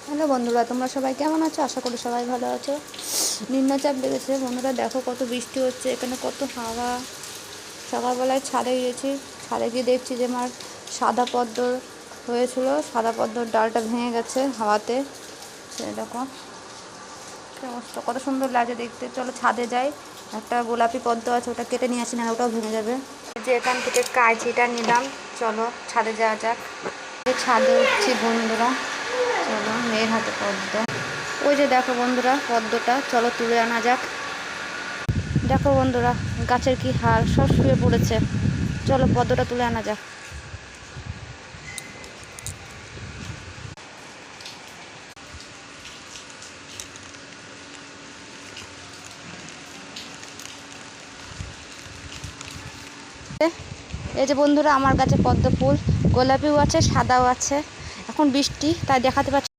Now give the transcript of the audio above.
Hello বন্ধুরা, তোমরা সবাই কেমন আছো? আশা করি সবাই ভালো আছো। নিম্নচাপ লেগেছে বন্ধুরা, দেখো কত বৃষ্টি হচ্ছে, এখানে কত হাওয়া। সকালবেলায় ছাদে গিয়েছি, ছাদে গিয়ে দেখছি যে আমার সাদা পদ্ম হয়েছিল, সাদা পদ্মর ডালটা ভেঙে গেছে হাওয়াতে। সে দেখো কি অবস্থা, কত সুন্দর লাগে দেখতে। চলো ছাদে যাই, একটা গোলাপি পদ্ম আছে, ওটা কেটে নিয়ে আসি, না ওটাও ভেঙে যাবে। যে এখান থেকে কাঁচিটা নিলাম, চলো ছাদে যাওয়া যাক। ছাদে উঠছি বন্ধুরা, চলো মেয়ের হাতে পদ্ম। ওই যে দেখো বন্ধুরা পদ্মটা, চলো তুলে আনা যাক। দেখো বন্ধুরা গাছের কি হাল, সব শুয়ে পড়েছে। চলো পদ্মটা তুলে আনা যাক। এই যে বন্ধুরা আমার গাছে পদ্ম ফুল, গোলাপিও আছে সাদাও আছে। এখন বৃষ্টি তাই দেখাতে পাচ্ছি।